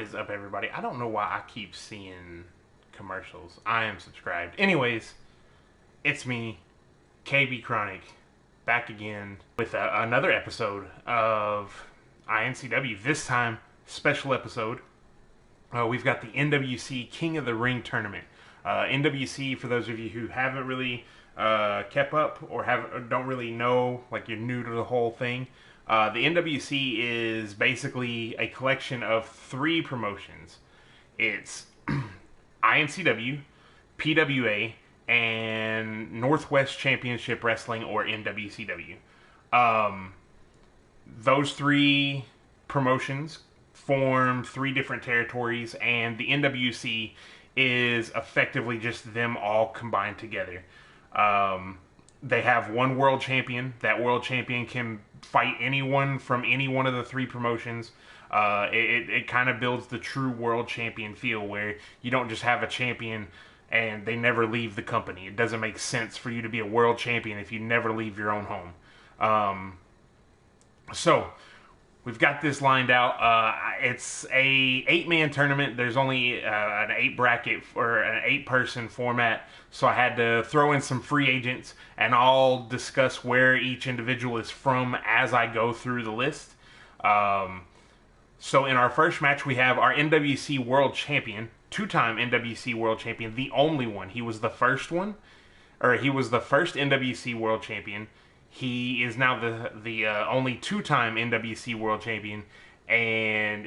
is up, everybody? I don't know why I keep seeing commercials. I am subscribed. Anyways, it's me, KB Chronic, back again with another episode of iNCW. This time, special episode. We've got the NWC King of the Ring tournament. NWC, for those of you who haven't really kept up or don't really know, like you're new to the whole thing. The NWC is basically a collection of three promotions. It's iNCW, PWA, and Northwest Championship Wrestling, or NWCW. Those three promotions form three different territories, and the NWC is effectively just them all combined together. They have one world champion. That world champion can fight anyone from any one of the three promotions. It kind of builds the true world champion feel, where you don't just have a champion and they never leave the company. It doesn't make sense for you to be a world champion if you never leave your own home. So we've got this lined out. It's a 8-man tournament. There's only an 8-bracket or an 8-person format, so I had to throw in some free agents, and I'll discuss where each individual is from as I go through the list. So in our first match, we have our NWC World Champion, two-time NWC World Champion, the only one. He was the first one, or he was the first NWC World Champion. He is now the only two-time NWC World Champion, and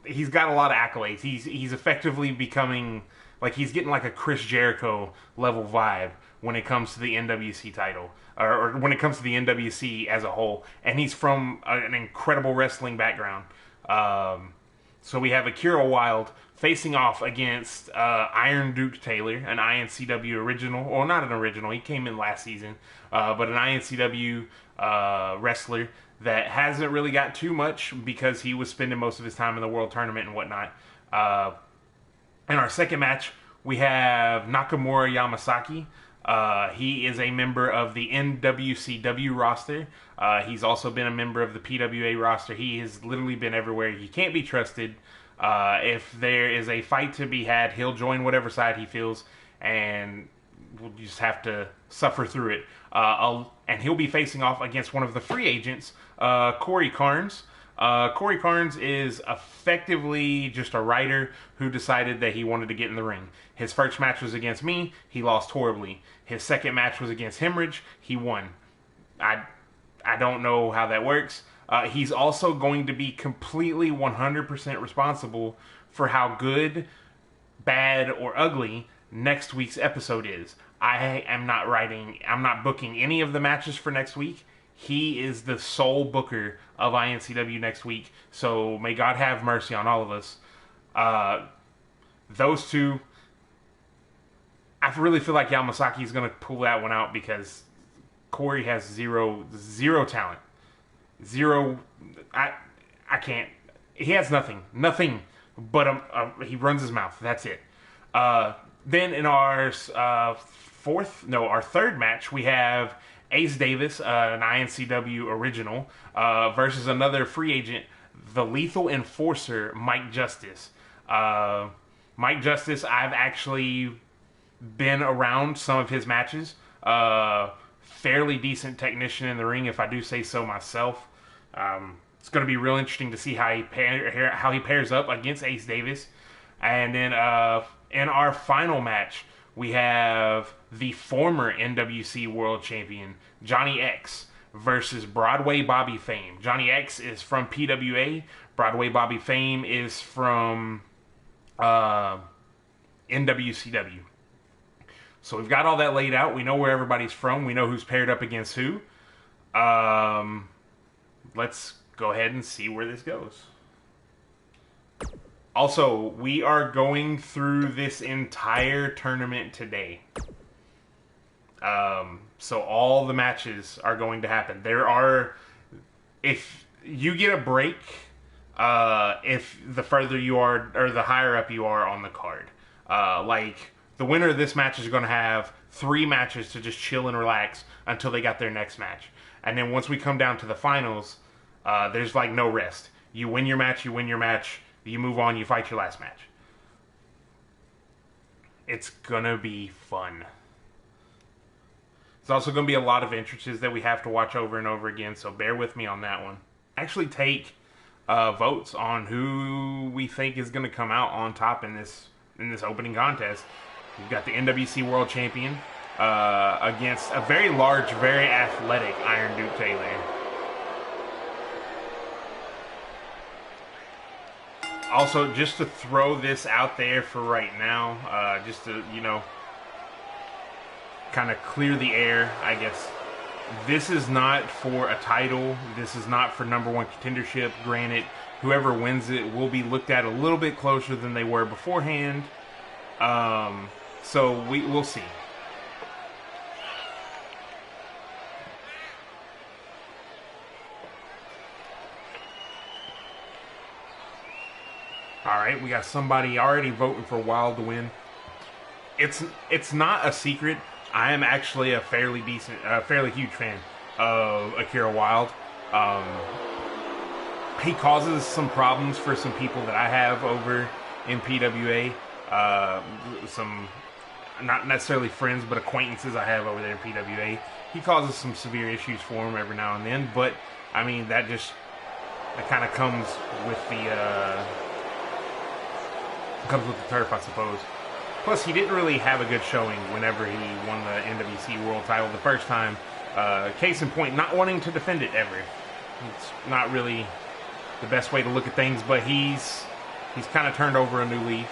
he's got a lot of accolades. He's effectively becoming, like, he's getting like a Chris Jericho level vibe when it comes to the NWC title, or when it comes to the NWC as a whole. And he's from an incredible wrestling background. So we have Akira Wyld facing off against Iron Duke Taylor, an iNCW original, or not an original, he came in last season, but an iNCW wrestler that hasn't really got too much because he was spending most of his time in the World Tournament and whatnot. In our second match, we have Nakamura Yamasaki. He is a member of the NWCW roster. He's also been a member of the PWA roster. He has literally been everywhere. He can't be trusted. If there is a fight to be had, he'll join whatever side he feels, and we'll just have to suffer through it. And he'll be facing off against one of the free agents, Cory Carnes. Cory Carnes is effectively just a writer who decided that he wanted to get in the ring. His first match was against me. He lost horribly. His second match was against Hemorrhage. He won. I don't know how that works. He's also going to be completely 100% responsible for how good, bad, or ugly next week's episode is. I'm not booking any of the matches for next week. He is the sole booker of iNCW next week, so may God have mercy on all of us. Those two, I really feel like Yamasaki is going to pull that one out because Cory has zero talent. Zero, I can't, he has nothing, but he runs his mouth, that's it. Then in our third match, we have Ace Davis, an iNCW original, versus another free agent, the Lethal Enforcer, Mike Justice. Mike Justice, I've actually been around some of his matches. Fairly decent technician in the ring, if I do say so myself. It's going to be real interesting to see how he pairs up against Ace Davis. And then in our final match, we have the former NWC World Champion, Johnny Ecks, versus Broadway Bobby Fame. Johnny Ecks is from PWA. Broadway Bobby Fame is from NWCW. So we've got all that laid out. We know where everybody's from. We know who's paired up against who. Let's go ahead and see where this goes. Also, we are going through this entire tournament today. So all the matches are going to happen. If you get a break, if the further you are, or the higher up you are on the card. Like, the winner of this match is going to have 3 matches to just chill and relax until they got their next match. And then once we come down to the finals, there's like no rest. You win your match, You move on, you fight your last match. It's gonna be fun. There's also gonna be a lot of entrances that we have to watch over and over again, so bear with me on that one. Actually take votes on who we think is gonna come out on top in this opening contest. We've got the NWC World Champion against a very large, very athletic Iron Duke Taylor. Also, just to throw this out there for right now, just to, you know, kind of clear the air, I guess. This is not for a title. This is not for #1 contendership. Granted, whoever wins it will be looked at a little bit closer than they were beforehand. So we'll see. Alright, we got somebody already voting for Wyld to win. It's not a secret. I am actually a fairly huge fan of Akira Wyld. He causes some problems for some people that I have over in PWA. Some, not necessarily friends, but acquaintances I have over there in PWA. He causes some severe issues for him every now and then, but I mean that kind of comes with the turf, I suppose. Plus, he didn't really have a good showing whenever he won the NWC World title the first time. Case in point, not wanting to defend it ever. It's not really the best way to look at things, but he's kind of turned over a new leaf.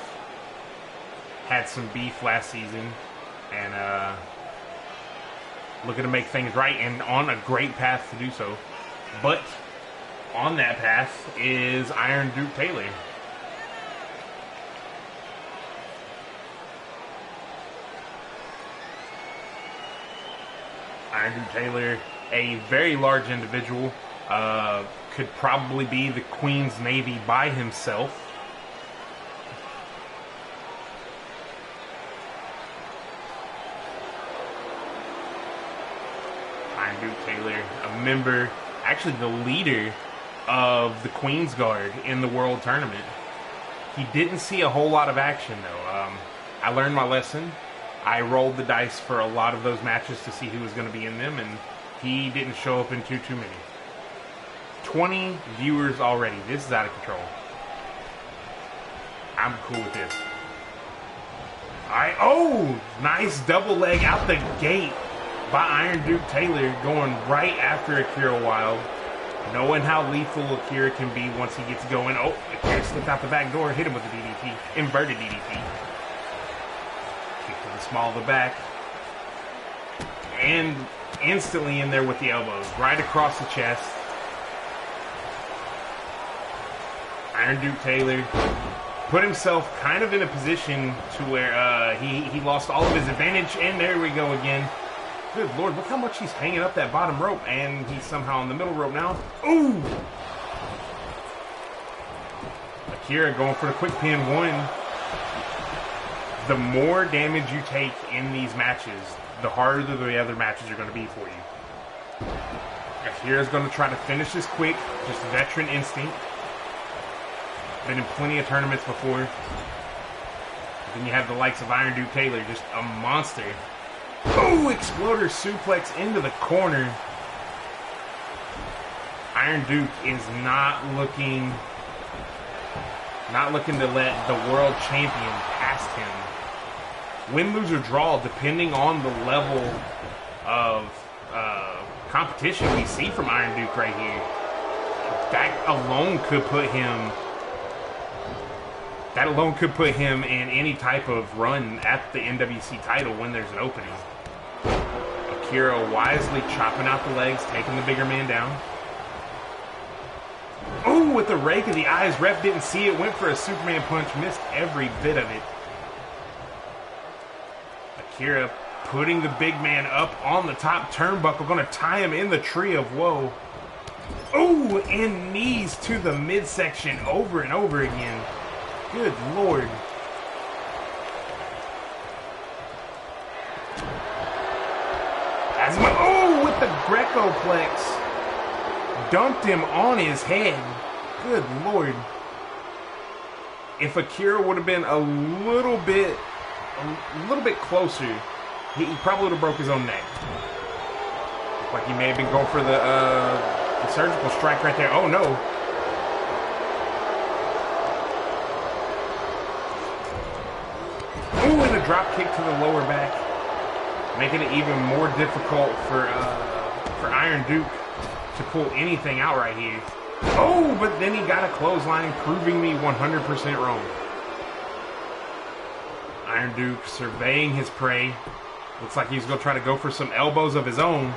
Had some beef last season, and looking to make things right, and on a great path to do so. But on that path is Iron Duke Taylor. Iron Duke Taylor, a very large individual, could probably be the Queen's Navy by himself. Iron Duke Taylor, a member, actually the leader of the Queen's Guard in the World Tournament. He didn't see a whole lot of action though. I learned my lesson. I rolled the dice for a lot of those matches to see who was going to be in them, and he didn't show up in too many. 20 viewers already. This is out of control. I'm cool with this. Alright, oh! Nice double leg out the gate by Iron Duke Taylor, going right after Akira Wyld. Knowing how lethal Akira can be once he gets going. Oh, Akira slipped out the back door, hit him with the DDT. Inverted DDT. Small of the back, and instantly in there with the elbows right across the chest. Iron Duke Taylor put himself kind of in a position to where he lost all of his advantage, and there we go again. Good lord, look how much he's hanging up that bottom rope, and he's somehow on the middle rope now. Ooh! Akira going for the quick pin, one. The more damage you take in these matches, the harder the other matches are going to be for you. Akira's going to try to finish this quick, just veteran instinct. Been in plenty of tournaments before. Then you have the likes of Iron Duke Taylor, just a monster. Oh, exploder suplex into the corner. Iron Duke is not looking to let the world champion past him. Win, lose, or draw, depending on the level of competition we see from Iron Duke right here. That alone could put him in any type of run at the NWC title when there's an opening. Akira wisely chopping out the legs, taking the bigger man down. Oh, with the rake of the eyes, ref didn't see it, went for a Superman punch, missed every bit of it. Akira putting the big man up on the top turnbuckle, going to tie him in the tree of woe. Oh, and knees to the midsection over and over again. Good lord. Oh, with the Greco-plex. Dumped him on his head. Good lord. if Akira would have been a little bit closer, he probably would have broke his own neck. Looked like he may have been going for the surgical strike right there. Oh no. Ooh, and a drop kick to the lower back, making it even more difficult for Iron Duke to pull anything out right here. Oh, but then he got a clothesline, proving me 100% wrong. Iron Duke surveying his prey. Looks like he's going to try to go for some elbows of his own,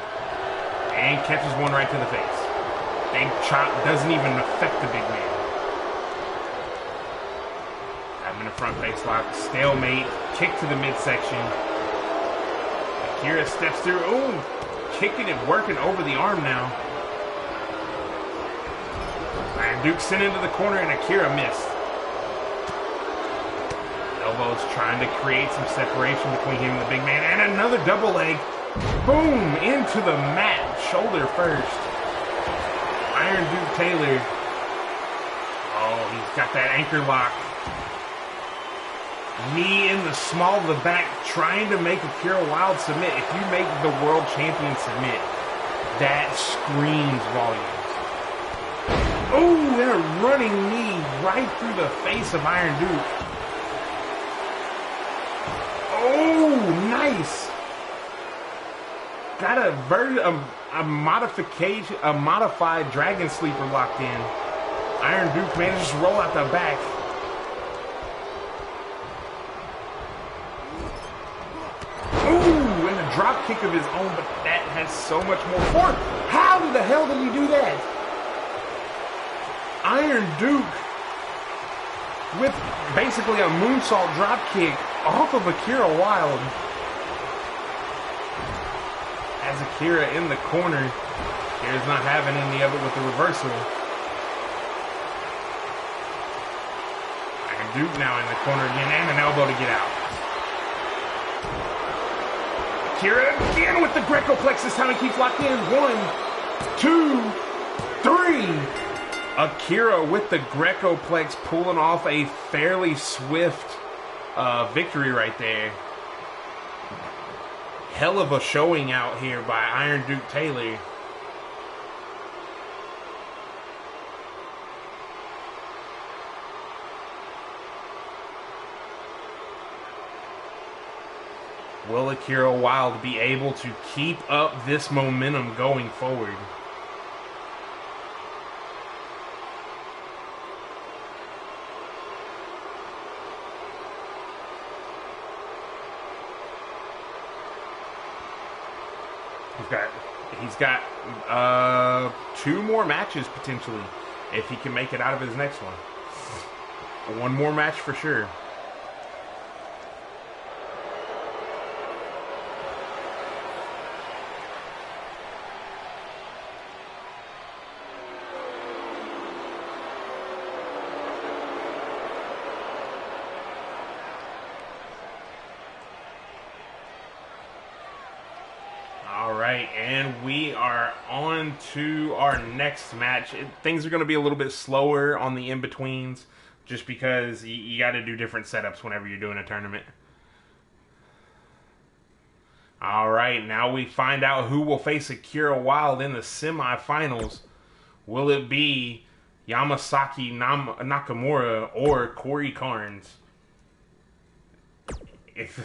and catches one right to the face. Big chop doesn't even affect the big man. Got him in a front face lock, stalemate, kick to the midsection. Akira steps through. Ooh, kicking it, working over the arm now. Iron Duke sent into the corner, and Akira missed. Elbows trying to create some separation between him and the big man, and another double leg. Boom, into the mat, shoulder first. Iron Duke Taylor. Oh, he's got that anchor lock. Knee in the small of the back, trying to make Akira Wyld submit. If you make the world champion submit, that screams volumes. Oh, and a running knee right through the face of Iron Duke. Oh, nice. Got a modified dragon sleeper locked in. Iron Duke manages to roll out the back. Ooh, and a drop kick of his own, but that has so much more force. How the hell did he do that? Iron Duke with basically a moonsault drop kick off of Akira Wyld. As Akira in the corner, Akira's not having any of it with the reversal. Iron Duke now in the corner again, and an elbow to get out. Akira again with the Greco-Plex. This time he keeps locked in. 1, 2, 3. Akira with the Greco-Plex, pulling off a fairly swift victory right there. Hell of a showing out here by Iron Duke Taylor. Will Akira Wyld be able to keep up this momentum going forward? He's got 2 more matches potentially if he can make it out of his next one. 1 more match for sure. And we are on to our next match. Things are going to be a little bit slower on the in-betweens just because you got to do different setups whenever you're doing a tournament. Alright, now we find out who will face Akira Wyld in the semifinals. Will it be Yamasaki Nakamura or Cory Carnes? If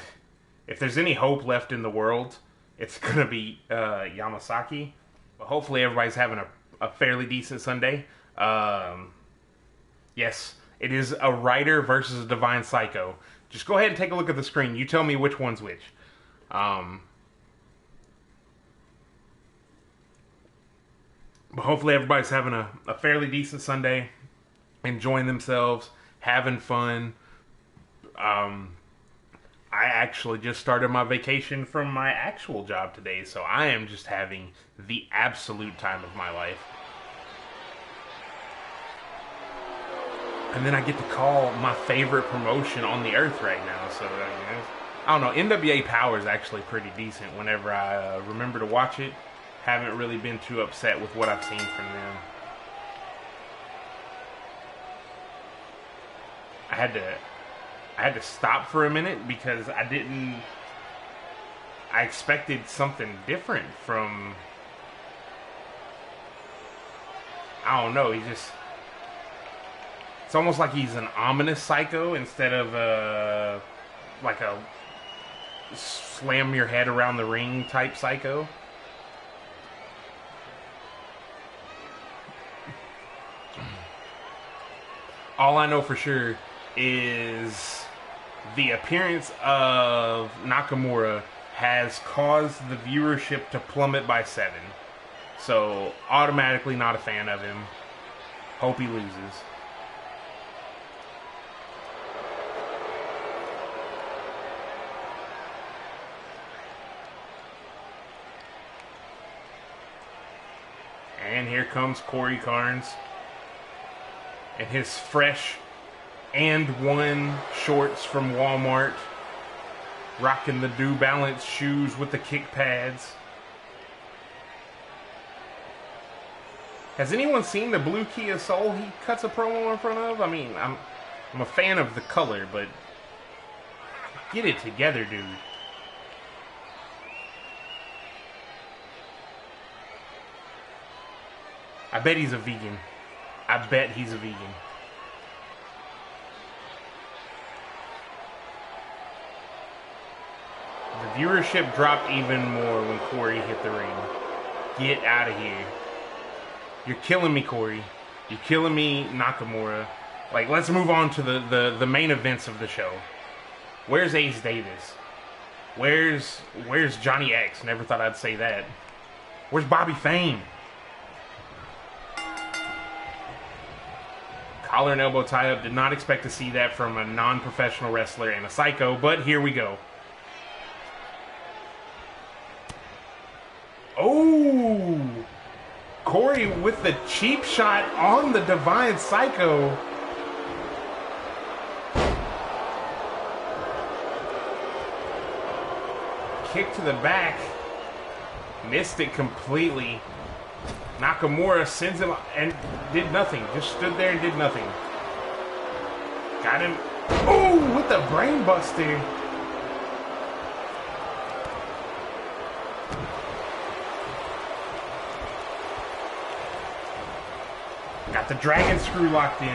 there's any hope left in the world, it's going to be Yamasaki. But hopefully everybody's having a fairly decent Sunday. Yes, it is a Rider versus a Divine Psycho. Just go ahead and take a look at the screen. You tell me which one's which. But hopefully everybody's having a fairly decent Sunday. Enjoying themselves. Having fun. I actually just started my vacation from my actual job today, so I am just having the absolute time of my life. And then I get to call my favorite promotion on the earth right now, so I don't know. NWA Power is actually pretty decent whenever I remember to watch it. Haven't really been too upset with what I've seen from them. I I had to stop for a minute because I expected something different from, I don't know, it's almost like he's an ominous psycho instead of like a slam your head around the ring type psycho. All I know for sure is the appearance of Nakamura has caused the viewership to plummet by 7. So, automatically not a fan of him. Hope he loses. And here comes Cory Carnes in his fresh and one shorts from Walmart, rocking the New Balance shoes with the kick pads. Has anyone seen the blue Kia Soul he cuts a promo in front of? I mean, I'm a fan of the color, but get it together, dude. I bet he's a vegan. I bet he's a vegan. The viewership dropped even more when Cory hit the ring. Get out of here. You're killing me, Cory. You're killing me, Nakamura. Like, let's move on to the main events of the show. Where's Ace Davis? Where's Johnny Ecks? Never thought I'd say that. Where's Bobby Fame? Collar and elbow tie-up. Did not expect to see that from a non-professional wrestler and a psycho, but here we go. Oh! Cory with the cheap shot on the Divine Psycho. Kick to the back. Missed it completely. Nakamura sends him and did nothing. Just stood there and did nothing. Got him. Oh, with the brain buster. Got the dragon screw locked in.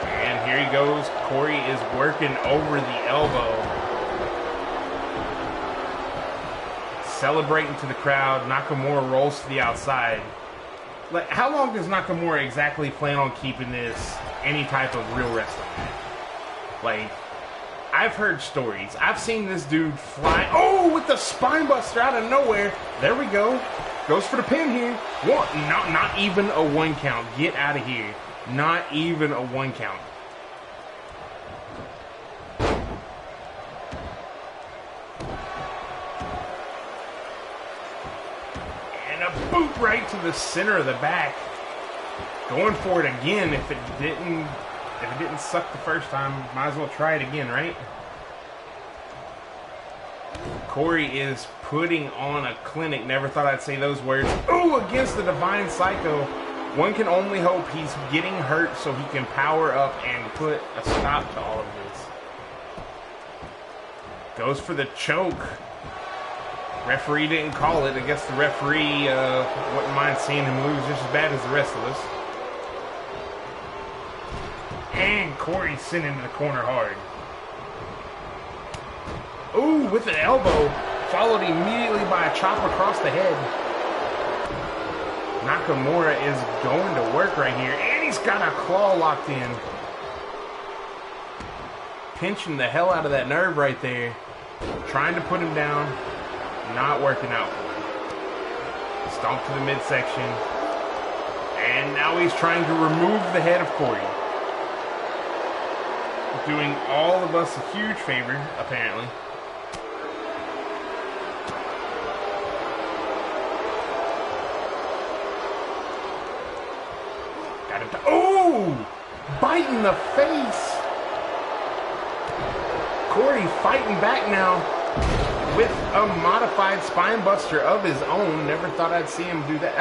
And here he goes. Cory is working over the elbow. Celebrating to the crowd. Nakamura rolls to the outside. Like, how long does Nakamura exactly plan on keeping this any type of real wrestling match? Like, I've heard stories. I've seen this dude fly. Oh, with the spine buster out of nowhere. There we go. Goes for the pin here. Not even a 1 count. Get out of here. Not even a 1 count. Boot right to the center of the back. Going for it again. If it didn't suck the first time, might as well try it again, right? Cory is putting on a clinic. Never thought I'd say those words. Ooh, against the Divine Psycho. One can only hope he's getting hurt so he can power up and put a stop to all of this. Goes for the choke. Referee didn't call it. I guess the referee wouldn't mind seeing him lose just as bad as the rest of us. And Cory sent into the corner hard. Ooh, with an elbow. Followed immediately by a chop across the head. Nakamura is going to work right here. And he's got a claw locked in. Pinching the hell out of that nerve right there. Trying to put him down. Not working out for him. Stomp to the midsection. And now he's trying to remove the head of Cory. Doing all of us a huge favor, apparently. Got him to... Oh! Bite in the face! Cory fighting back now. With a modified spine buster of his own. Never thought I'd see him do that.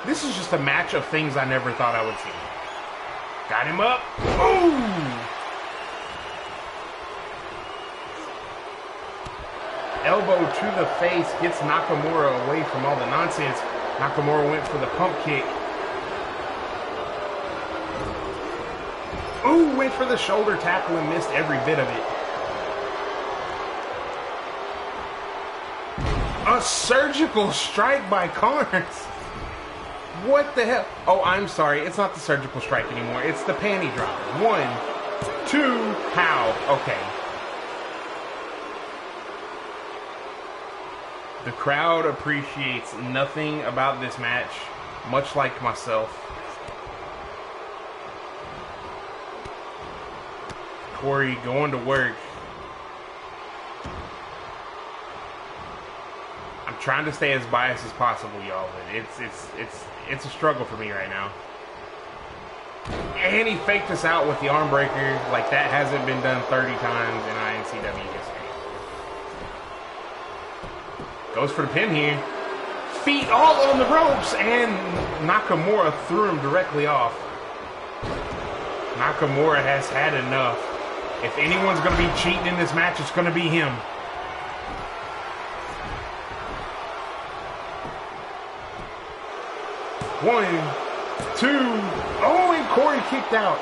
This is just a match of things I never thought I would see. Got him up. Ooh! Elbow to the face gets Nakamura away from all the nonsense. Nakamura went for the pump kick. Ooh, went for the shoulder tackle and missed every bit of it. A surgical strike by Carnes. What the hell? Oh, I'm sorry. It's not the surgical strike anymore. It's the panty drop. 1, 2, how? Okay. The crowd appreciates nothing about this match, much like myself. Cory going to work. I'm trying to stay as biased as possible, y'all, but it's a struggle for me right now. And he faked us out with the arm breaker. Like, that hasn't been done 30 times in iNCW history. Goes for the pin here. Feet all on the ropes, and Nakamura threw him directly off. Nakamura has had enough. If anyone's going to be cheating in this match, it's going to be him. One, two. Oh, and Cory kicked out.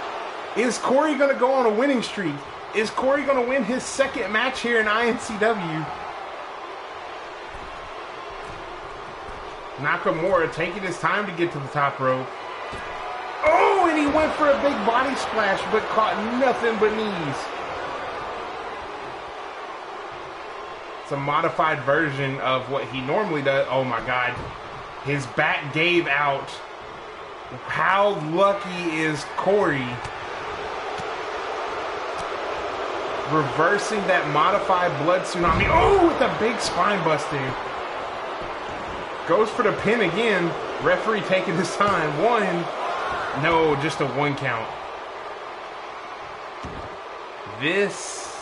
Is Cory going to go on a winning streak? Is Cory going to win his second match here in iNCW? Nakamura taking his time to get to the top rope. Oh, and he went for a big body splash, but caught nothing but knees. It's a modified version of what he normally does. Oh my God. His back gave out. How lucky is Cory? Reversing that modified blood tsunami. Oh, with a big spine buster. Goes for the pin again. Referee taking his time. 1. No, just a 1 count. This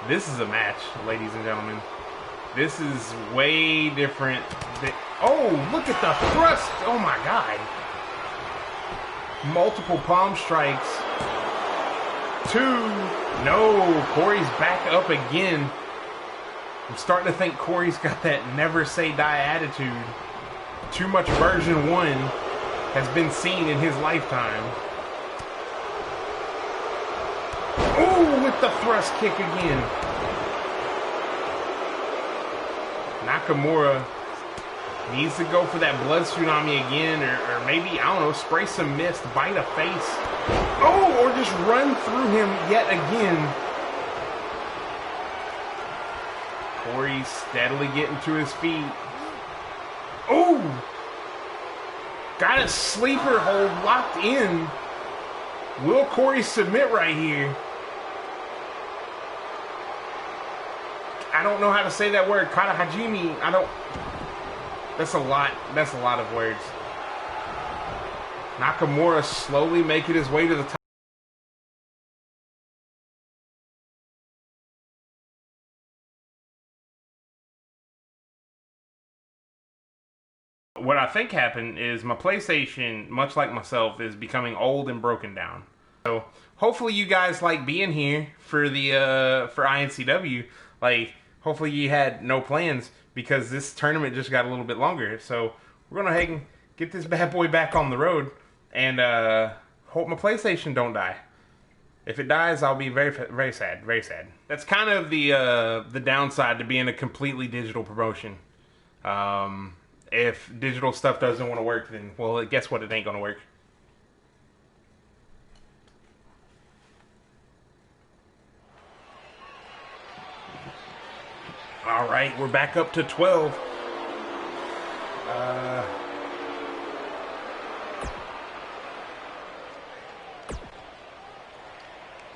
is a match, ladies and gentlemen. This is way different. Oh, look at the thrust. Oh my God. Multiple palm strikes. 2. No, Cory's back up again. I'm starting to think Cory's got that never say die attitude. Too much version 1 has been seen in his lifetime. Ooh, with the thrust kick again. Nakamura needs to go for that blood tsunami again, or maybe, I don't know, spray some mist, bite a face. Oh, or just run through him yet again. Cory steadily getting to his feet. Oh! Got a sleeper hold locked in. Will Cory submit right here? I don't know how to say that word. Kata Hajime. I don't. That's a lot. That's a lot of words. Nakamura slowly making his way to the top. What I think happened is my PlayStation, much like myself, is becoming old and broken down. So hopefully you guys like being here for the for iNCW. Like, hopefully you had no plans because this tournament just got a little bit longer. So we're gonna head and get this bad boy back on the road and hope my PlayStation don't die. If it dies, I'll be very, very sad. Very sad. That's kind of the downside to being a completely digital promotion. If digital stuff doesn't want to work, then, well, guess what? It ain't going to work. All right, we're back up to 12.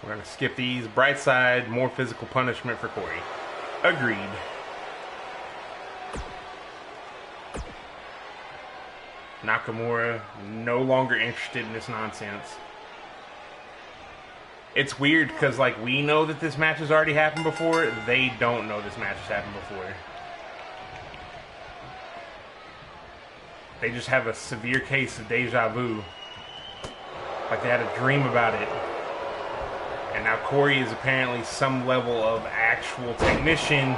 We're going to skip these. Bright side, more physical punishment for Cory. Agreed. Nakamura no longer interested in this nonsense. It's weird because, like, we know that this match has already happened before. They don't know this match has happened before. They just have a severe case of deja vu. Like they had a dream about it. And now Cory is apparently some level of actual technician.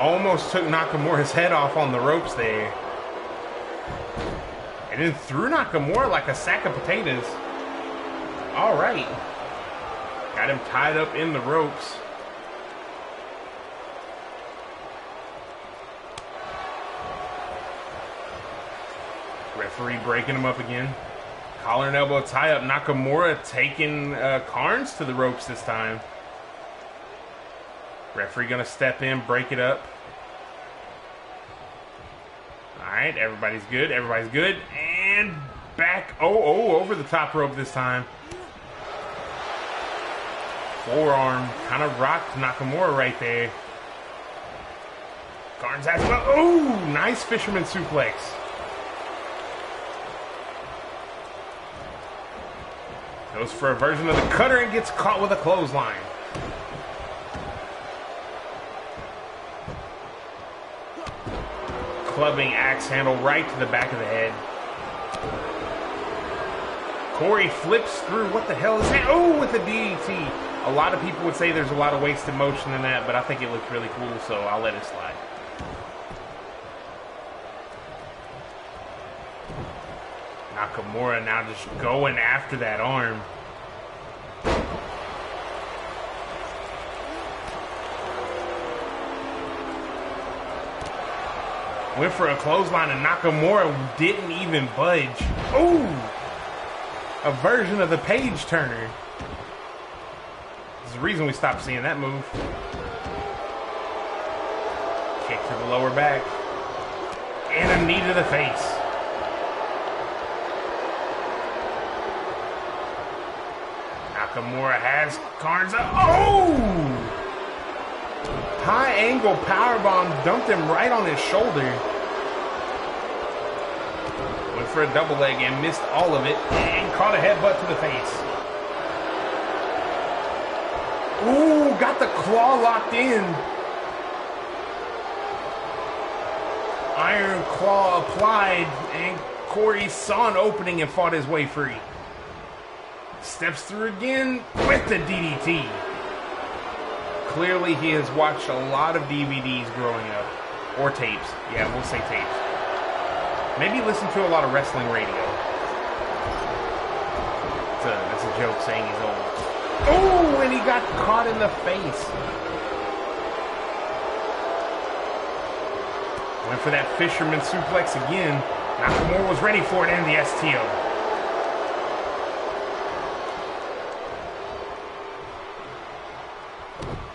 Almost took Nakamura's head off on the ropes there. And then threw Nakamura like a sack of potatoes. All right. Got him tied up in the ropes. Referee breaking him up again. Collar and elbow tie up. Nakamura taking Carnes to the ropes this time. Referee gonna step in, break it up. Alright, everybody's good. Everybody's good. And back. Oh, over the top rope this time. Forearm kind of rocked Nakamura right there. Carnes has well. Oh, nice fisherman suplex. Goes for a version of the cutter and gets caught with a clothesline. Clubbing axe handle right to the back of the head. Cory flips through. What the hell is that? Oh, with the DDT. A lot of people would say there's a lot of wasted motion in that, but I think it looked really cool, so I'll let it slide. Nakamura now just going after that arm. Went for a clothesline and Nakamura didn't even budge. Ooh! A version of the page turner. There's a reason we stopped seeing that move. Kick to the lower back. And a knee to the face. Nakamura has Carnes up. Oh! High angle powerbomb dumped him right on his shoulder. Went for a double leg and missed all of it and caught a headbutt to the face. Ooh, got the claw locked in. Iron claw applied and Cory saw an opening and fought his way free. Steps through again with the DDT. Clearly, he has watched a lot of DVDs growing up. Or tapes. Yeah, we'll say tapes. Maybe listen to a lot of wrestling radio. That's a joke saying he's old. Oh, and he got caught in the face. Went for that fisherman suplex again. Nakamura was ready for it and the STO.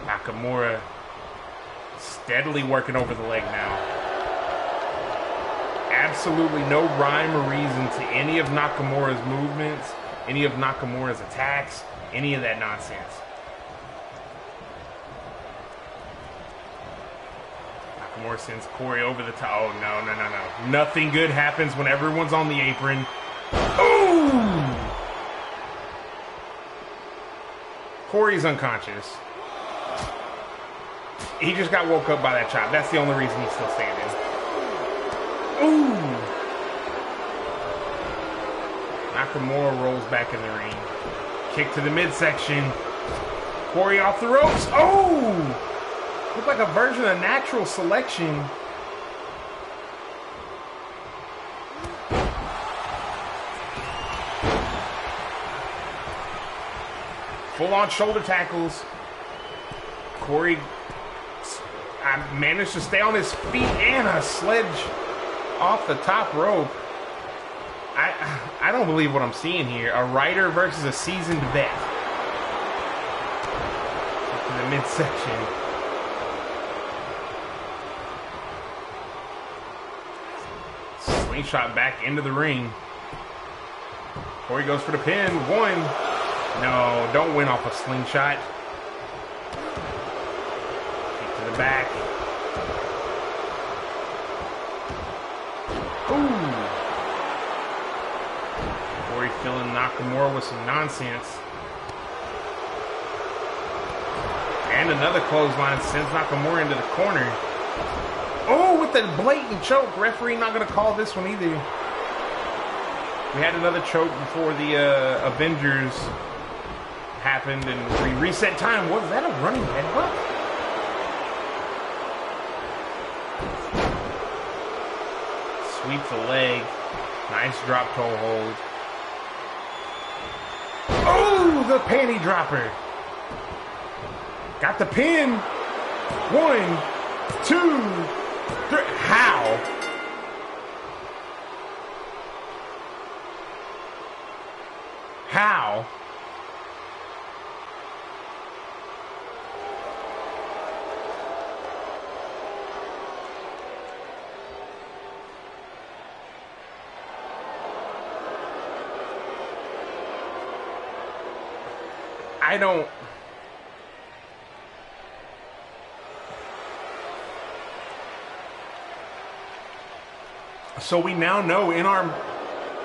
Nakamura steadily working over the leg now. Absolutely no rhyme or reason to any of Nakamura's movements, any of Nakamura's attacks, any of that nonsense. Nakamura sends Cory over the top. Oh, no. Nothing good happens when everyone's on the apron. Ooh! Cory's unconscious. He just got woke up by that chop. That's the only reason he's still standing. Ooh! Nakamura rolls back in the ring. Kick to the midsection. Cory off the ropes. Oh! Looked like a version of natural selection. Full-on shoulder tackles. Cory managed to stay on his feet and a sledge off the top rope. I don't believe what I'm seeing here. A writer versus a seasoned vet. Up to the midsection. Slingshot back into the ring. Cory goes for the pin. One. No, don't win off a slingshot. Kick to the back. Ooh. Cory filling Nakamura with some nonsense. And another clothesline sends Nakamura into the corner. Oh, with the blatant choke. Referee not going to call this one either. We had another choke before the Avengers happened, and we reset time. Was that a running headbutt? Sweeps a leg. Nice drop toe hold. Oh, the panty dropper. Got the pin. 1, 2, 3. How? How? I don't. So we now know in our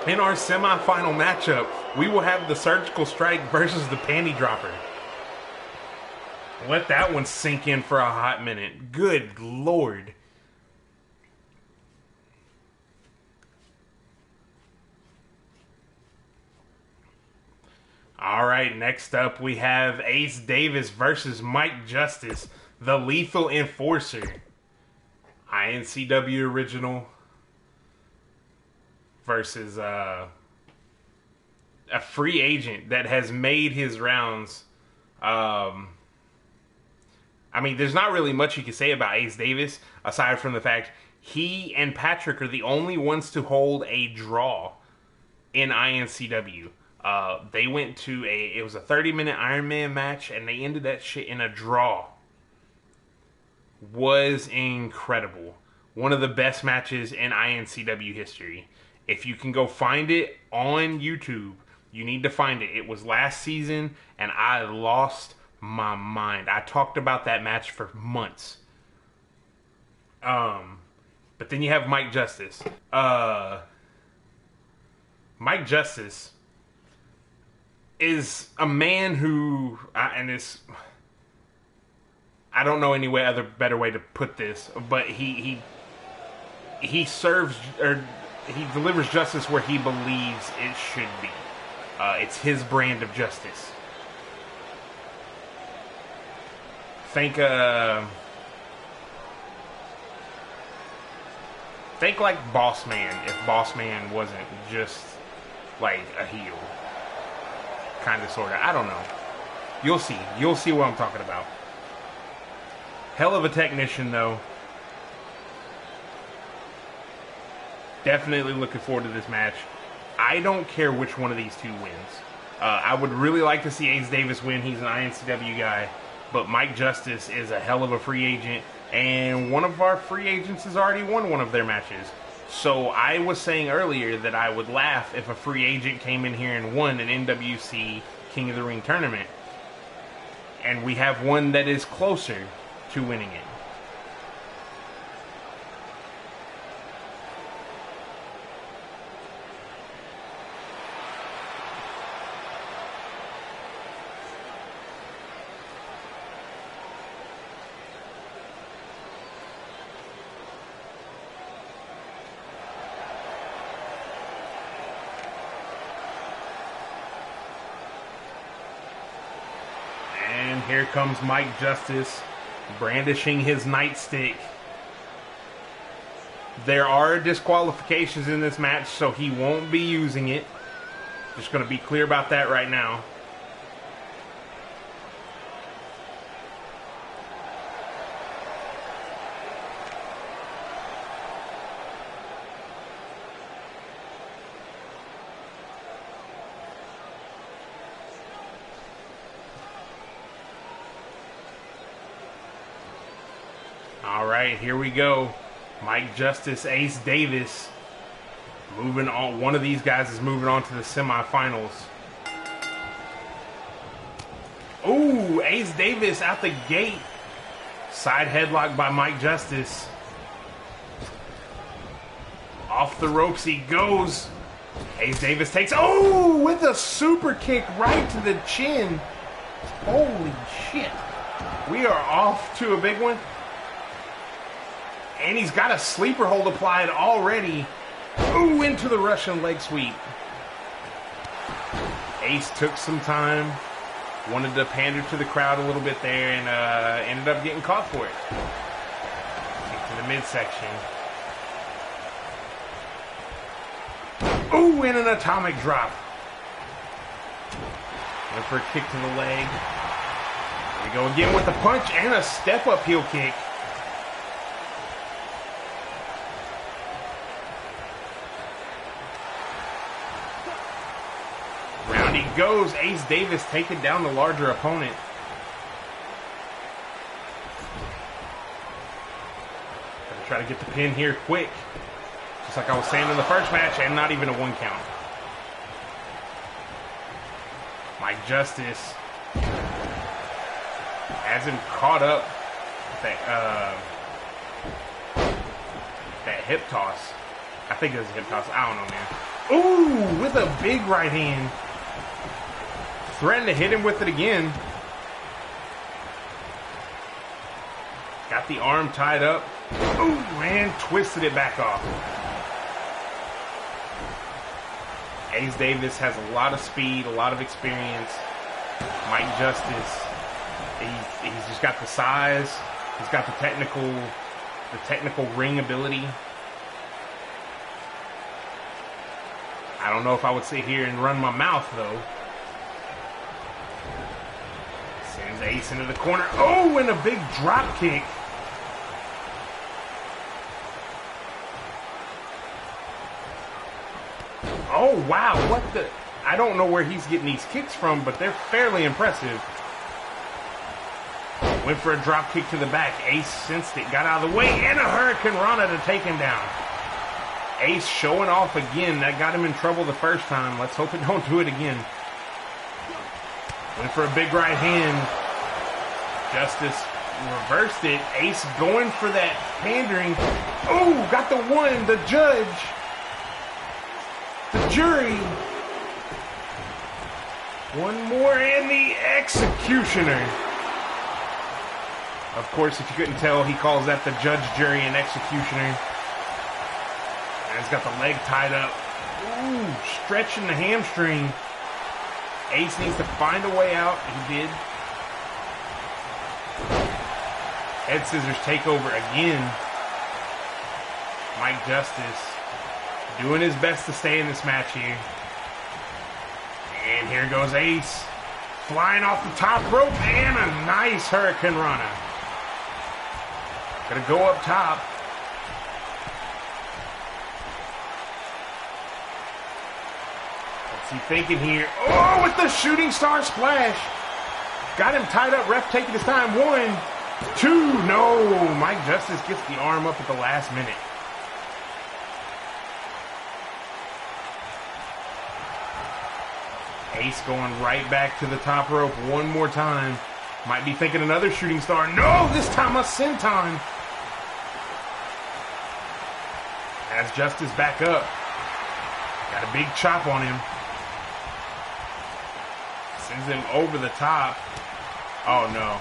semifinal matchup, we will have the surgical strike versus the panty dropper. Let that one sink in for a hot minute. Good Lord. All right, next up we have Ace Davis versus Mike Justice, the Lethal Enforcer. iNCW original versus a free agent that has made his rounds. I mean, there's not really much you can say about Ace Davis aside from the fact he and Patrick are the only ones to hold a draw in iNCW. They went to it was a 30-minute Iron Man match, and they ended that shit in a draw. Was incredible. One of the best matches in iNCW history. If you can go find it on YouTube, you need to find it. It was last season, and I lost my mind. I talked about that match for months. But then you have Mike Justice. Mike Justice is a man who, I don't know any better way to put this, but he serves, or he delivers justice where he believes it should be. It's his brand of justice. Think like Boss Man, if Boss Man wasn't just like a heel. Kind of, sort of. I don't know. You'll see. You'll see what I'm talking about. Hell of a technician, though. Definitely looking forward to this match. I don't care which one of these two wins. I would really like to see Ace Davis win. He's an iNCW guy. But Mike Justice is a hell of a free agent. And one of our free agents has already won one of their matches. So I was saying earlier that I would laugh if a free agent came in here and won an NWC King of the Ring tournament. And we have one that is closer to winning it. Here comes Mike Justice, brandishing his nightstick. There are disqualifications in this match, so he won't be using it. Just going to be clear about that right now. All right, here we go. Mike Justice, Ace Davis. Moving on. One of these guys is moving on to the semifinals. Ooh, Ace Davis out the gate. Side headlock by Mike Justice. Off the ropes he goes. Ace Davis takes, oh, with a super kick right to the chin. Holy shit. We are off to a big one. And he's got a sleeper hold applied already. Ooh, into the Russian leg sweep. Ace took some time, wanted to pander to the crowd a little bit there, and ended up getting caught for it. Kick to the midsection. Ooh, and an atomic drop. Went for a kick to the leg. Here we go again with a punch and a step-up heel kick. Round he goes. Ace Davis taking down the larger opponent. Gonna try to get the pin here quick. Just like I was saying in the first match, and not even a 1 count. Mike Justice has him caught up with that hip toss. I think it was a hip toss. I don't know, man. Ooh, with a big right hand. Threatened to hit him with it again. Got the arm tied up. Ooh, and twisted it back off. Ace Davis has a lot of speed, a lot of experience. Mike Justice, he's just got the size. He's got the technical ring ability. I don't know if I would sit here and run my mouth though. Sends Ace into the corner. Oh, and a big drop kick. Oh, wow, what the... I don't know where he's getting these kicks from, but they're fairly impressive. Went for a drop kick to the back. Ace sensed it, got out of the way, and a Hurricane Rana to take him down. Ace showing off again. That got him in trouble the first time. Let's hope it don't do it again. Went for a big right hand. Justice reversed it. Ace going for that pandering. Oh, got the one, the judge. The jury. One more, and the executioner. Of course, if you couldn't tell, he calls that the judge, jury, and executioner. And he's got the leg tied up. Ooh, stretching the hamstring. Ace needs to find a way out. He did. Head scissors takeover again. Mike Justice doing his best to stay in this match here. And here goes Ace. Flying off the top rope, and a nice Hurricane Rana. Gonna go up top. What's he thinking here? Oh, with the shooting star splash. Got him tied up. Ref taking his time. 1, 2. No. Mike Justice gets the arm up at the last minute. Ace going right back to the top rope one more time. Might be thinking another shooting star. No, this time a senton. Has Justice back up. Got a big chop on him. Sends him over the top. Oh, no.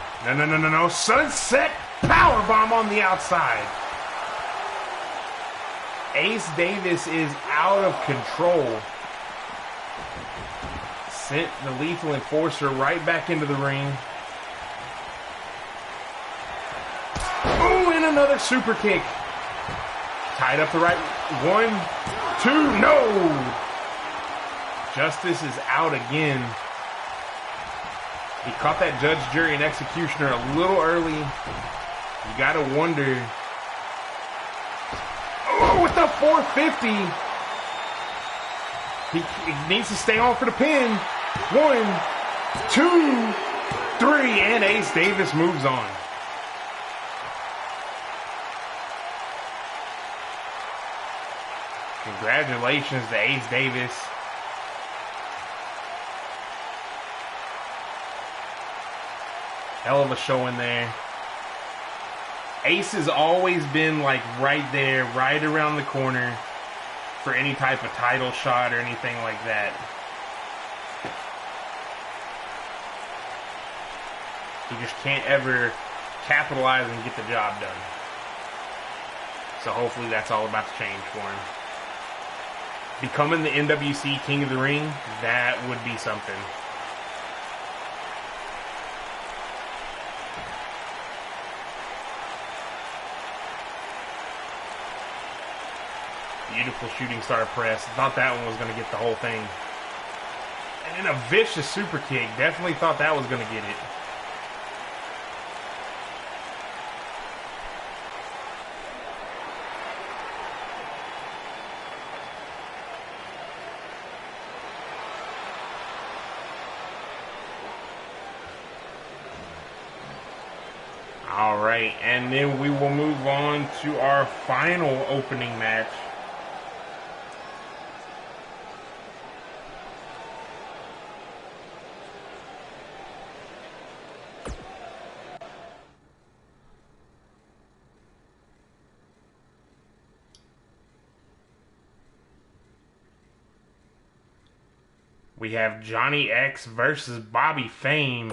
No. Sunset powerbomb on the outside. Ace Davis is out of control. Sent the Lethal Enforcer right back into the ring. Ooh, and another super kick. Tied up the right. 1, 2, no! Justice is out again. He caught that judge, jury, and executioner a little early. You gotta wonder. Oh, with the 450. He needs to stay on for the pin. 1, 2, 3, and Ace Davis moves on. Congratulations to Ace Davis. Hell of a showing there. Ace has always been like right there, right around the corner for any type of title shot or anything like that. He just can't ever capitalize and get the job done. So hopefully that's all about to change for him. Becoming the NWC King of the Ring, that would be something. Beautiful shooting star press. Thought that one was going to get the whole thing. And then a vicious super kick. Definitely thought that was going to get it. Alright, and then we will move on to our final opening match. We have Johnny Ecks versus Bobby Fame.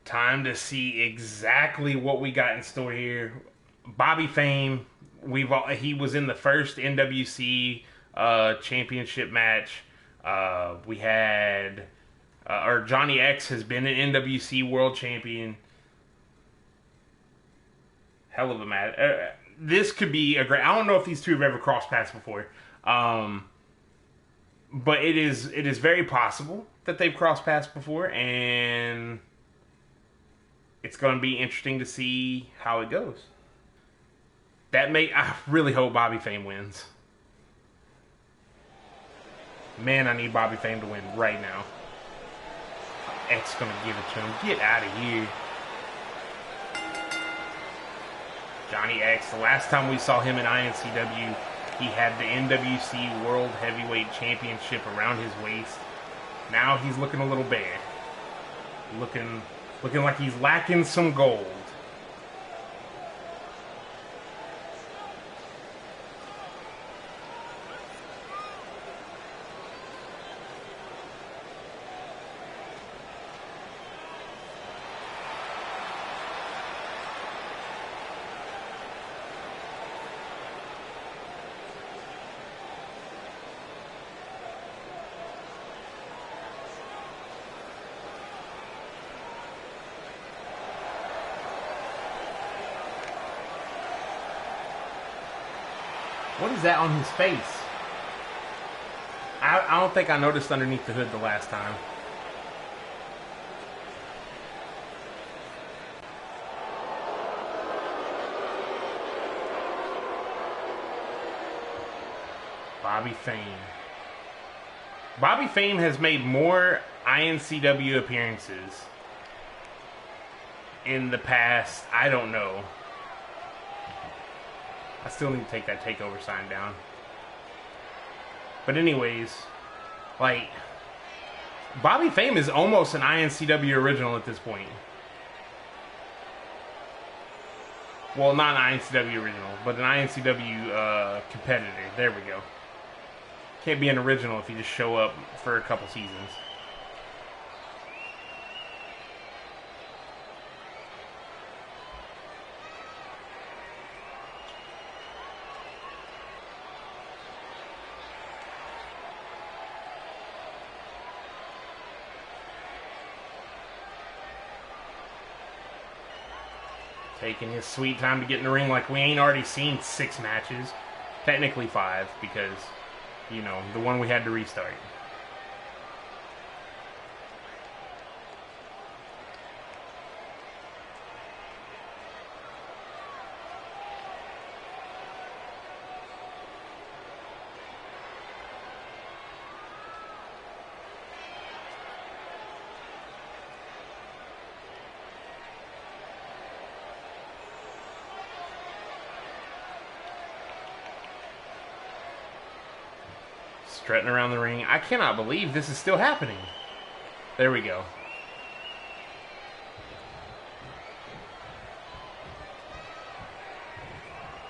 Time to see exactly what we got in store here. Bobby Fame, he was in the first NWC championship match. We had, or Johnny Ecks has been an NWC world champion. Hell of a match. This could be a great. I don't know if these two have ever crossed paths before, but it is very possible that they've crossed paths before, and it's going to be interesting to see how it goes. I really hope Bobby Fame wins. Man, I need Bobby Fame to win right now. X going to give it to him. Get out of here. Johnny Ecks, the last time we saw him in iNCW, he had the NWC World Heavyweight Championship around his waist. Now he's looking a little bad. Looking like he's lacking some gold. What is that on his face? I don't think I noticed underneath the hood the last time. Bobby Fame. Bobby Fame has made more iNCW appearances in the past, I don't know. I still need to take that takeover sign down. But anyways, like, Bobby Fame is almost an iNCW original at this point. Well, not an iNCW original, but an iNCW competitor. There we go. Can't be an original if you just show up for a couple seasons. Taking his sweet time to get in the ring like we ain't already seen 6 matches. Technically 5, because, you know, the one we had to restart. Strutting around the ring. I cannot believe this is still happening. There we go.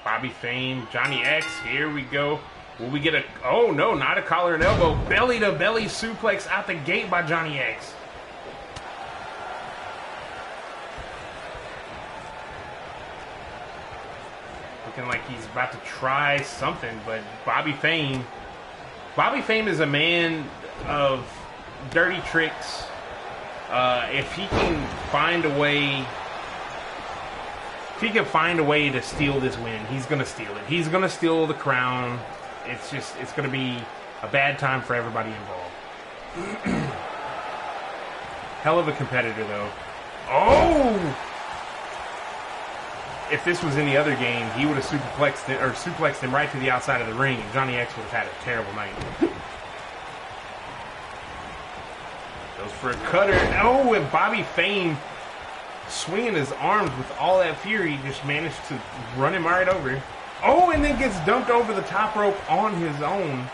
Bobby Fame, Johnny Ecks, here we go. Will we get a... Oh, no, not a collar and elbow. Belly-to-belly suplex out the gate by Johnny Ecks. Looking like he's about to try something, but Bobby Fame is a man of dirty tricks. If he can find a way to steal this win, he's going to steal it. He's going to steal the crown. It's going to be a bad time for everybody involved. Hell of a competitor, though. Oh! If this was any other game, he would have suplexed him right to the outside of the ring, and Johnny Ecks would have had a terrible night. Goes for a cutter. Oh, and Bobby Fame, swinging his arms with all that fury, just managed to run him right over. Oh, and then gets dumped over the top rope on his own.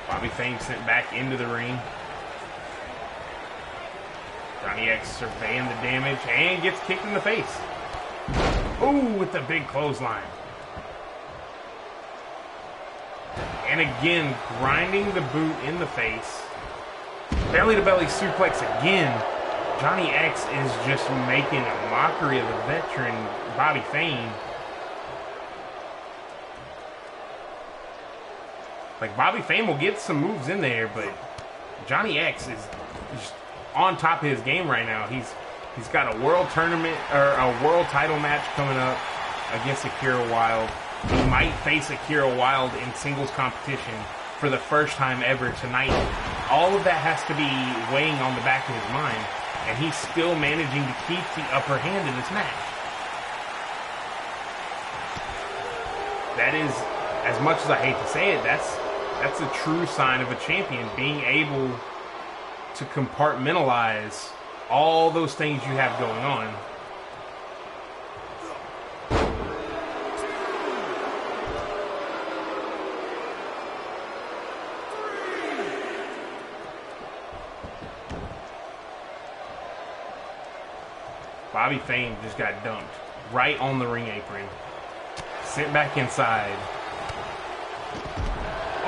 Bobby Fame sent back into the ring. Johnny Ecks surveying the damage and gets kicked in the face. Ooh, with the big clothesline. And again, grinding the boot in the face. Belly-to-belly suplex again. Johnny Ecks is just making a mockery of the veteran Bobby Fame. Like, Bobby Fame will get some moves in there, but Johnny Ecks is just on top of his game right now. He's got a world tournament or a world title match coming up against Akira Wyld. He might face Akira Wyld in singles competition for the first time ever tonight. All of that has to be weighing on the back of his mind, and he's still managing to keep the upper hand in this match. That is, as much as I hate to say it, that's a true sign of a champion, being able to compartmentalize all those things you have going on. Bobby Fame just got dumped right on the ring apron. Sent back inside.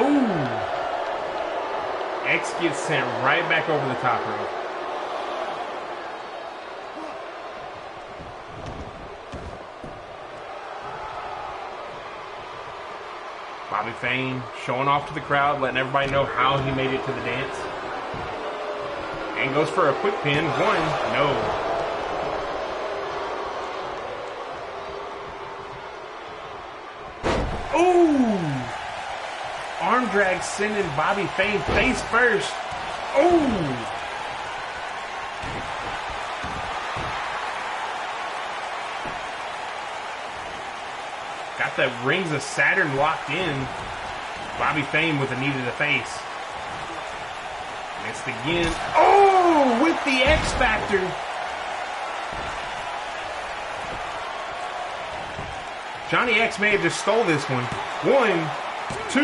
Ooh! Ecks gets sent right back over the top rope. Bobby Fame showing off to the crowd, letting everybody know how he made it to the dance. And goes for a quick pin. One, no. Ooh! Arm drag sending Bobby Fame face first. Ooh! Got the Rings of Saturn locked in. Bobby Fame with a knee to the face. Missed again. Oh! With the X Factor. Johnny Ecks may have just stole this one. 1, 2.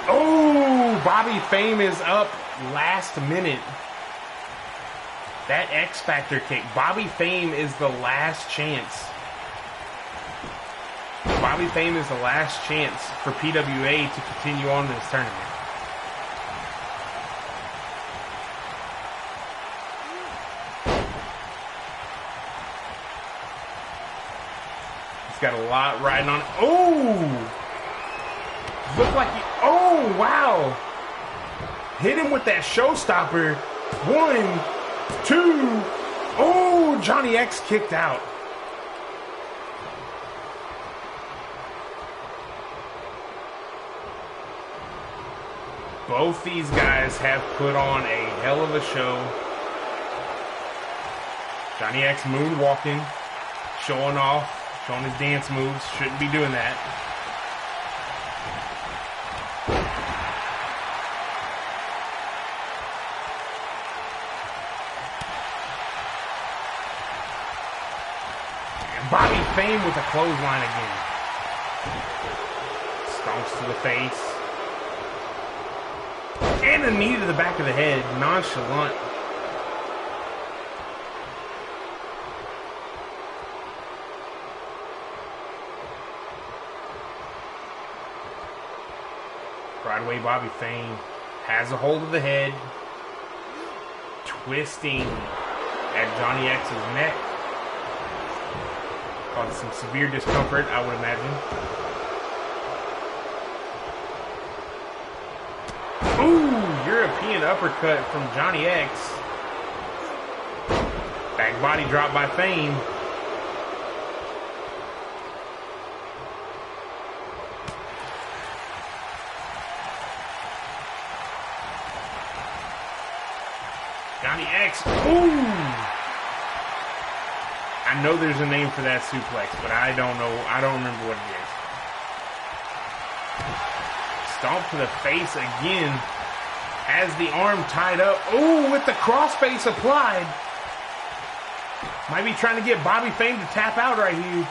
Oh, Bobby Fame is up last minute. That X Factor kick. Bobby Fame is the last chance. Bobby Fame is the last chance for PWA to continue on in this tournament. He's got a lot riding on it. Oh! Looked like he... Oh, wow! Hit him with that showstopper. 1, 2. Oh, Johnny Ecks kicked out. Both these guys have put on a hell of a show. Johnny Ecks moonwalking, showing off. Showing his dance moves. Shouldn't be doing that. And Bobby Fame with a clothesline again. Stomps to the face. And a knee to the back of the head. Nonchalant. Right away, Bobby Fame has a hold of the head. twisting at Johnny X's neck. Caused some severe discomfort, I would imagine. Ooh, European uppercut from Johnny Ecks. Back body drop by Fame. Johnny Ecks. Ooh! I know there's a name for that suplex, but I don't know. I don't remember what it is. Stomp to the face again. Has the arm tied up. Ooh, with the crossface applied. Might be trying to get Bobby Fame to tap out right here.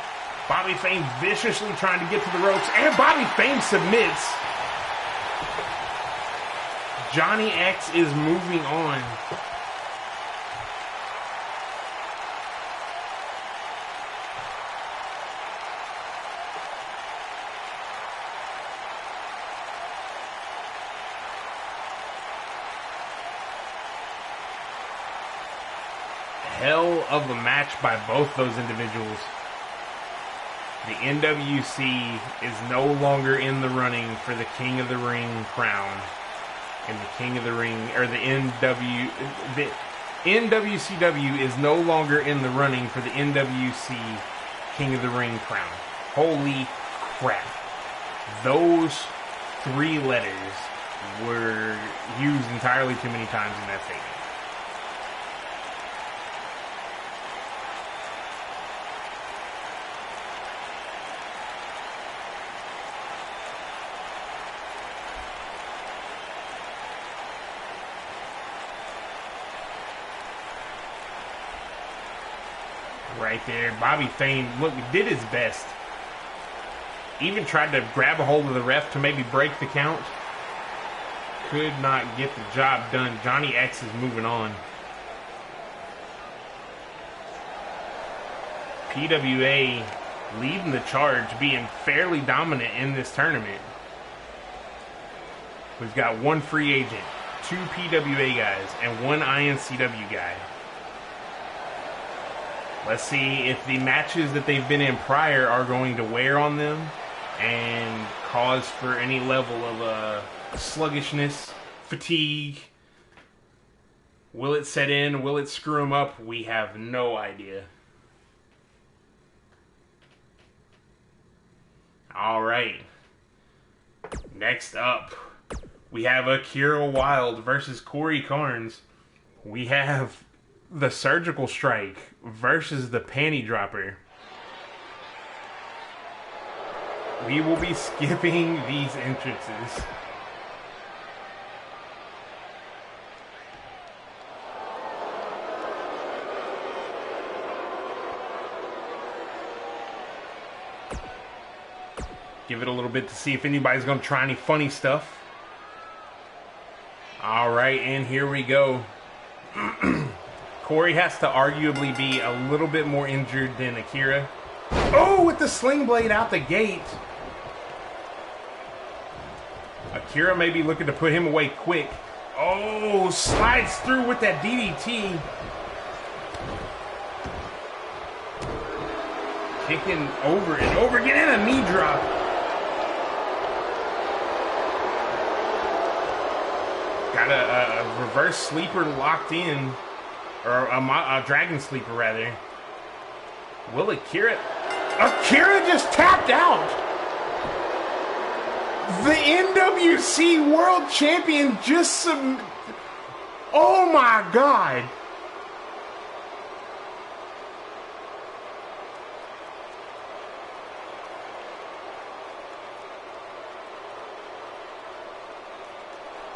Bobby Fame viciously trying to get to the ropes. And Bobby Fame submits. Johnny Ecks is moving on. Hell of a match by both those individuals. The NWC is no longer in the running for the King of the Ring crown. And the King of the Ring, or the NWCW is no longer in the running for the NWC King of the Ring crown. Holy crap. Those 3 letters were used entirely too many times in that statement. Right there, Bobby Fame, look, did his best. Even tried to grab a hold of the ref to maybe break the count. Could not get the job done. Johnny Ecks is moving on. PWA leading the charge, being fairly dominant in this tournament. We've got 1 free agent, 2 PWA guys, and 1 iNCW guy. Let's see if the matches that they've been in prior are going to wear on them and cause for any level of sluggishness, fatigue. Will it set in? Will it screw them up? We have no idea. All right. Next up, we have Akira Wyld versus Cory Carnes. We have the Surgical Strike versus the Panty Dropper. We will be skipping these entrances. Give it a little bit to see if anybody's going to try any funny stuff. All right, and here we go. Cory has to arguably be a little bit more injured than Akira. Oh, with the sling blade out the gate. Akira may be looking to put him away quick. Oh, slides through with that DDT. Kicking over and over again, and a knee drop. Got a reverse sleeper locked in. Or a dragon sleeper, rather. Will Akira just tapped out. The NWC World Champion just oh my God.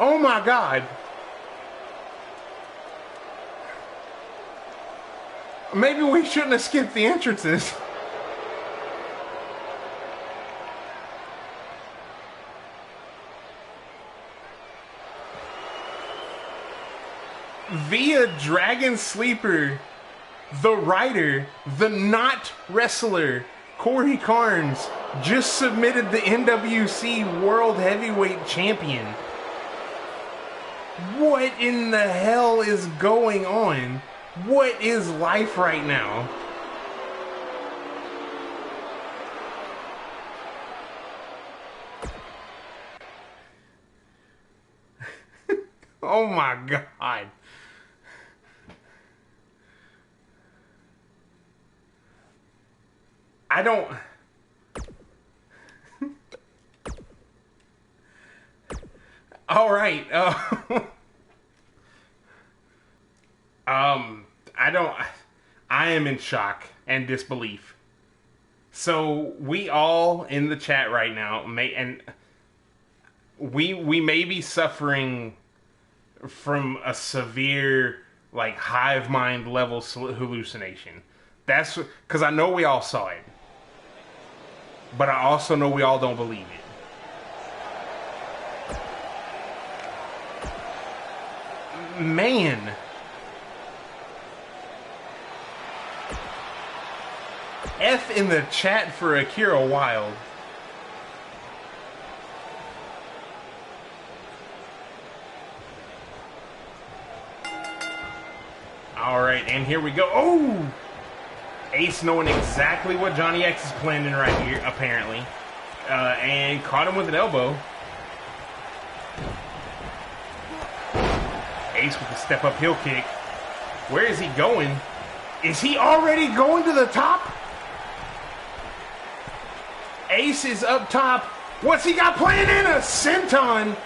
Oh my God. Maybe we shouldn't have skipped the entrances. Via Dragon Sleeper, the writer, the not wrestler, Cory Carnes, just submitted the NWC World Heavyweight Champion. What in the hell is going on? What is life right now? Oh my God. I don't... All right. I am in shock and disbelief. So we all in the chat right now we may be suffering from a severe like hive mind level hallucination. That's because I know we all saw it, but I also know we all don't believe it. Man. F in the chat for Akira Wyld. Alright, and here we go. Oh! Ace knowing exactly what Johnny Ecks is planning right here, apparently. And caught him with an elbow. Ace with the step-up heel kick. Where is he going? Is he already going to the top? Ace is up top. What's he got planned in? A senton.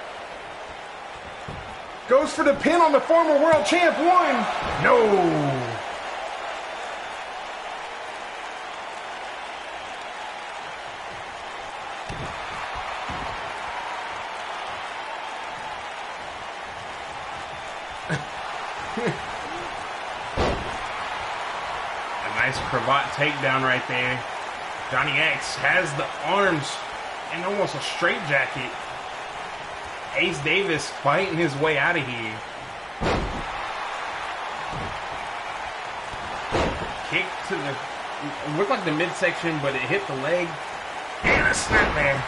Goes for the pin on the former world champ. One. No. A nice cravat takedown right there. Johnny Ecks has the arms and almost a straitjacket. Ace Davis fighting his way out of here. Kick to the... It looked like the midsection, but it hit the leg. And a snap there.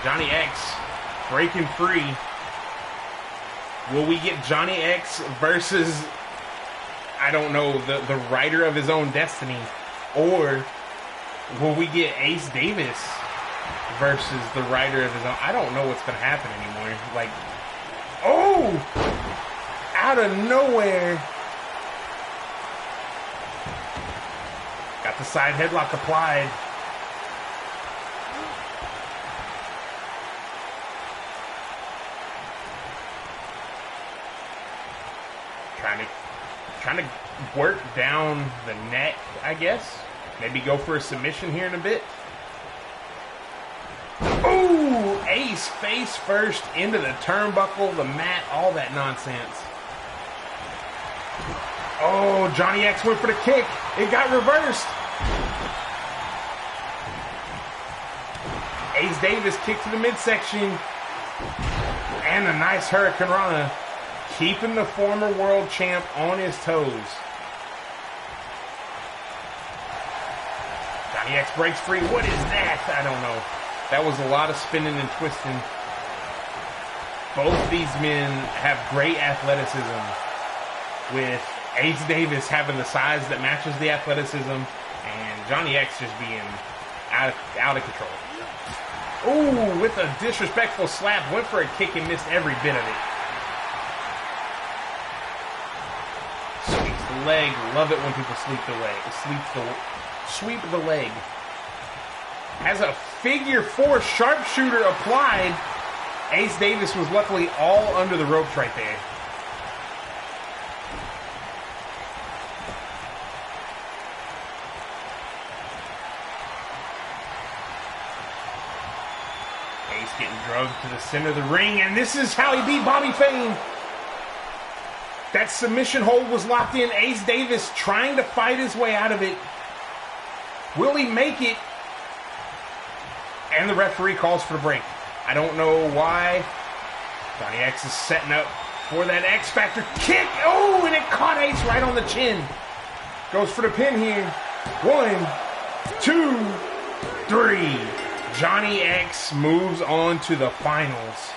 Johnny Ecks breaking free. Will we get Johnny Ecks versus... I don't know, the writer of his own destiny? Or will we get Ace Davis versus the writer of his own? I don't know what's going to happen anymore. Like, oh! Out of nowhere. Got the side headlock applied. Trying to work down the neck, I guess. Maybe go for a submission here in a bit. Ooh! Ace face first into the turnbuckle, the mat, all that nonsense. Oh, Johnny Ecks went for the kick. It got reversed. Ace Davis kicked to the midsection. And a nice Hurricane Rana. Keeping the former world champ on his toes. Johnny Ecks breaks free. What is that? I don't know. That was a lot of spinning and twisting. Both these men have great athleticism, with Ace Davis having the size that matches the athleticism, and Johnny Ecks just being out of control. Ooh, with a disrespectful slap. Went for a kick and missed every bit of it. Leg. Love it when people sweep the leg. Has a figure four sharpshooter applied. Ace Davis was luckily all under the ropes right there. Ace getting drugged to the center of the ring, and this is how he beat Bobby Fane. That submission hold was locked in. Ace Davis trying to fight his way out of it. Will he make it? And the referee calls for the break. I don't know why. Johnny Ecks is setting up for that X Factor kick. Oh, and it caught Ace right on the chin. Goes for the pin here. 1, 2, 3. Johnny Ecks moves on to the finals.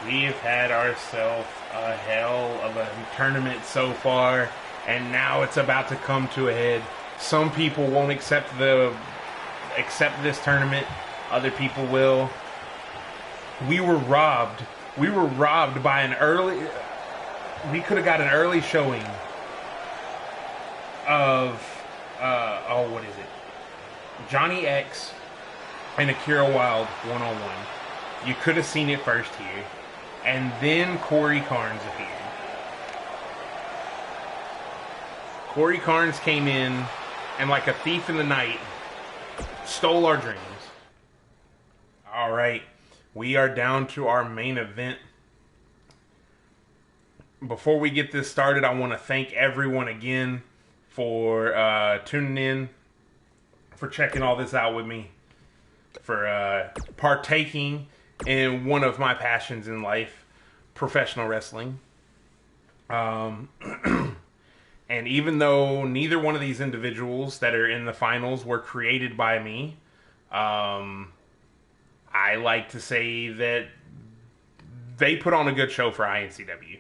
We have had ourselves a hell of a tournament so far, and now it's about to come to a head. Some people won't accept this tournament. Other people will. We were robbed. We were robbed by an early... We could have got an early showing of... what is it? Johnny Ecks and Akira Wyld one-on-one. You could have seen it first here. And then Cory Carnes appeared. Cory Carnes came in and, like a thief in the night, stole our dreams. Alright, we are down to our main event. Before we get this started, I want to thank everyone again for tuning in, for checking all this out with me, for partaking in one of my passions in life, professional wrestling. And even though neither one of these individuals that are in the finals were created by me, I like to say that they put on a good show for iNCW.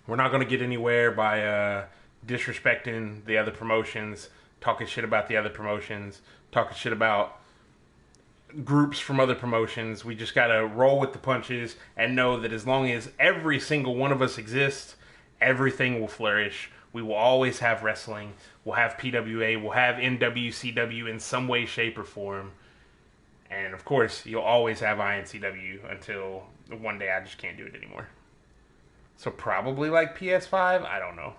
We're not going to get anywhere by disrespecting the other promotions, talking shit about the other promotions, talking shit about groups from other promotions. We just gotta roll with the punches and know that as long as every single one of us exists, everything will flourish. We will always have wrestling. We'll have PWA. We'll have NWCW in some way, shape, or form. And of course, you'll always have iNCW until one day I just can't do it anymore. So probably like PS5? I don't know.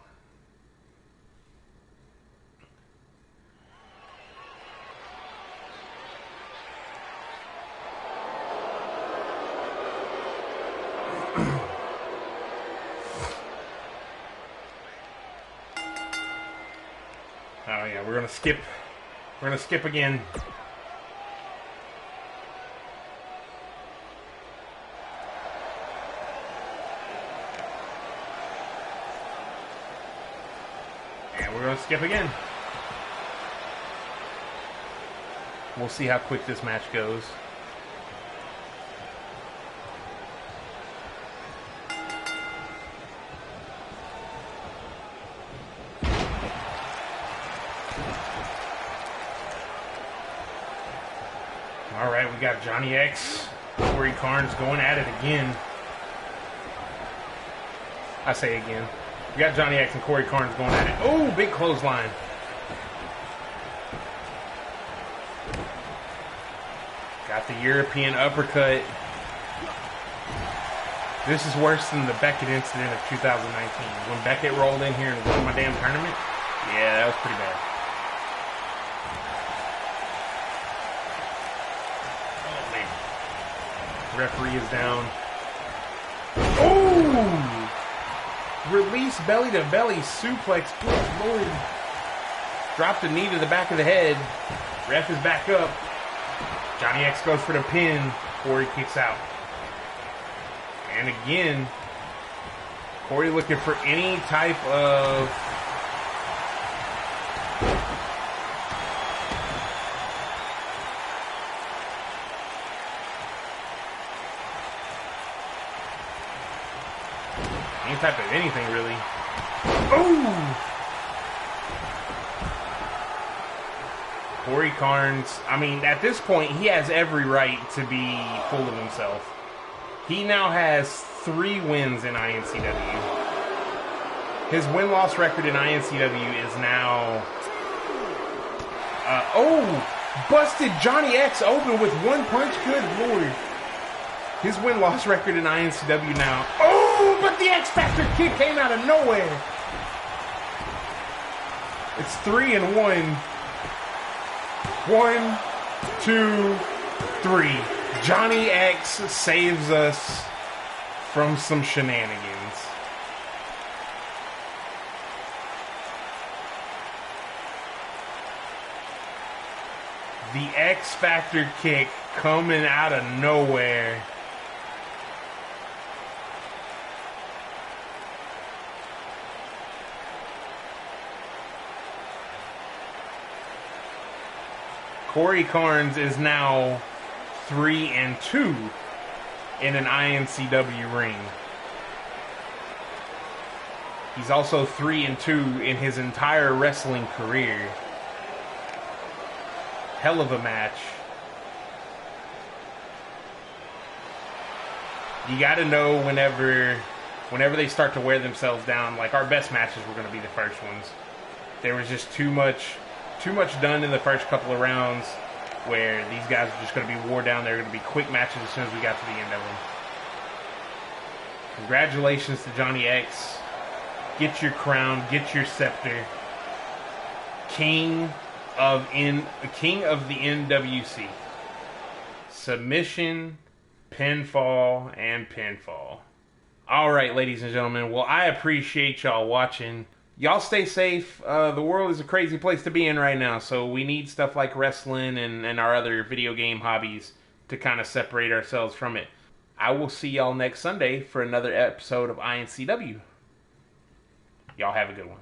Oh yeah, we're gonna skip. We're gonna skip again. And we're gonna skip again. We'll see how quick this match goes. Alright, we got Johnny Ecks, Cory Carnes going at it again. I say again. We got Johnny Ecks and Cory Carnes going at it. Oh, big clothesline. Got the European uppercut. This is worse than the Beckett incident of 2019. When Beckett rolled in here and won my damn tournament. Yeah, that was pretty bad. Referee is down. Oh! Release belly to belly suplex. Good Lord. Dropped a knee to the back of the head. Ref is back up. Johnny Ecks goes for the pin. Cory kicks out. And again, Cory looking for any type of anything, really. Oh! Cory Carnes, I mean, at this point, he has every right to be full of himself. He now has 3 wins in iNCW. His win-loss record in iNCW is now... busted Johnny Ecks open with 1 punch. Good Lord. His win-loss record in iNCW now... Oh, but the X-Factor kick came out of nowhere. It's 3-1. 1, 2, 3. Johnny Ecks saves us from some shenanigans. The X Factor kick coming out of nowhere. Cory Carnes is now 3-2 in an iNCW ring. He's also 3-2 in his entire wrestling career. Hell of a match. You gotta know whenever they start to wear themselves down, like our best matches were gonna be the first ones. There was just too much done in the first couple of rounds where these guys are just going to be wore down. They're going to be quick matches as soon as we got to the end of them. Congratulations to Johnny Ecks. Get your crown, get your scepter. King of the NWC. Submission, pinfall, and pinfall. Alright, ladies and gentlemen. Well, I appreciate y'all watching. Y'all stay safe. The world is a crazy place to be in right now, so we need stuff like wrestling and our other video game hobbies to kind of separate ourselves from it. I will see y'all next Sunday for another episode of iNCW. Y'all have a good one.